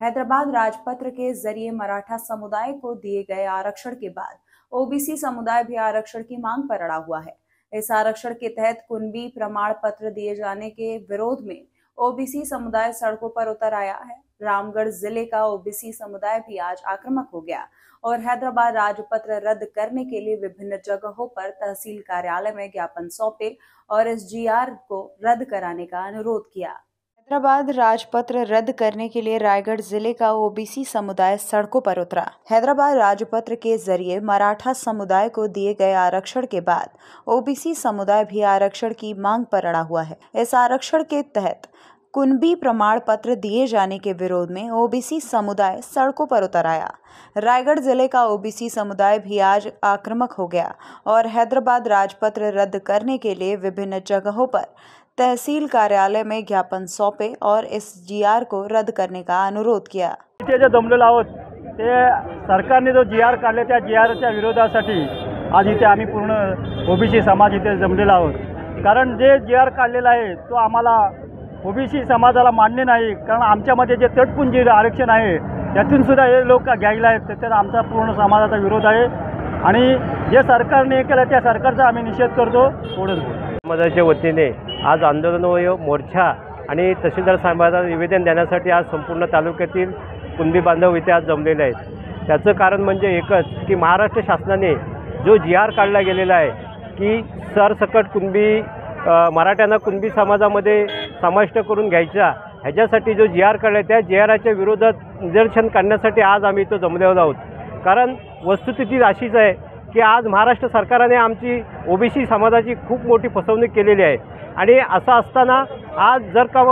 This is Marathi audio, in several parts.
हैदराबाद राजपत्र के जरिए मराठा समुदाय को दिए गए आरक्षण के बाद ओबीसी समुदाय भी आरक्षण की मांग पर अड़ा हुआ है। इस आरक्षण के तहत कुणबी प्रमाण पत्र दिए जाने के विरोध में ओबीसी समुदाय सड़कों पर उतर आया है। रामगढ़ जिले का ओबीसी समुदाय भी आज आक्रामक हो गया और हैदराबाद राजपत्र रद्द करने के लिए विभिन्न जगहों पर तहसील कार्यालय में ज्ञापन सौंपे और इस जीआर को रद्द कराने का अनुरोध किया। हैदराबाद राजपत्र रद्द करने के लिए रायगढ़ जिले का ओबीसी समुदाय सड़कों पर उतरा। हैदराबाद राजपत्र के जरिए मराठा समुदाय को दिए गए आरक्षण के बाद ओबीसी समुदाय भी आरक्षण की मांग पर अड़ा हुआ है। इस आरक्षण के तहत कुणबी प्रमाण पत्र दिए जाने के विरोध में ओबीसी समुदाय सड़कों पर उतर आया। रायगढ़ जिले का ओबीसी समुदाय भी आज आक्रामक हो गया और हैदराबाद राजपत्र रद्द करने के लिए विभिन्न जगहों पर तहसील कार्यालय में ज्ञापन सौंपे और इस जीआर को रद्द करने का अनुरोध किया। इथे जे जमलेलो आहोत ते सरकारने जो जीआर काढले त्या जीआरच्या विरोधासाठी आज इथे आम्ही पूर्ण ओबीसी समाज इथे जमलेला आहोत। कारण जे जीआर काढलेला आहे तो आम्हाला ओबीसी समाजाला मान्य नाही। कारण आमच्यामध्ये जे तटपुंजी आरक्षण आहे त्यातून सुद्धा हे लोक घ्यायला आहेत, त्याच्यात आमचा पूर्ण समाजाचा विरोध आहे आणि जे सरकारने केलं त्या सरकारचा आम्ही निषेध करतो। समाजाच्या वतीने आज आंदोलन व मोर्चा आणि तहसीलदार साहेबांना निवेदन देण्यासाठी आज संपूर्ण तालुक्यातील कुणबी बांधव इथे आज जमलेले आहेत। त्याचं कारण म्हणजे एकच की महाराष्ट्र शासनाने जो जीआर काढला गेलेला आहे की सरसकट कुणबी मराठ्यांना कुणबी समाजामध्ये समाविष्ट करून घ्यायचा, ह्याच्यासाठी जो जीआर काढला त्या जीआरच्या विरोधात निदर्शन करण्यासाठी आज आम्ही इथं जमलेलो आहोत। कारण वस्तुस्थिती अशीच आहे की आज महाराष्ट्र सरकारने आमची ओबीसी समाजाची खूप मोठी फसवणूक केलेली आहे आणि असं असताना आज जर का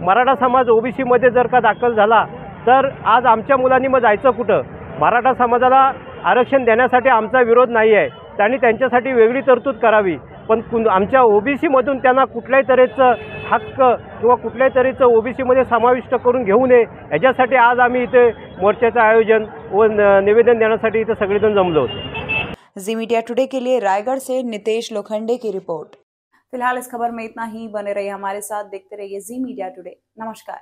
मराठा समाज ओबीसीमध्ये जर का दाखल झाला तर आज आमच्या मुलांनी मग जायचं कुठं? मराठा समाजाला आरक्षण देण्यासाठी आमचा विरोध नाही आहे, त्यांनी त्यांच्यासाठी वेगळी तरतूद करावी, पण आमच्या ओबीसीमधून त्यांना कुठल्याही तऱ्हेचं हक्क किंवा कुठल्याही तऱ्हेचं ओबीसीमध्ये समाविष्ट करून घेऊ नये याच्यासाठी आज आम्ही इथे मोर्चाचं आयोजन व निवेदन देण्यासाठी इथे सगळेजण जमलो होतो। जी मीडिया टुडे के लिए रायगढ़ से नितेश लोखंडे की रिपोर्ट। फिलहाल इस खबर में इतना ही। बने रहिए हमारे साथ, देखते रहिए जी मीडिया टुडे। नमस्कार।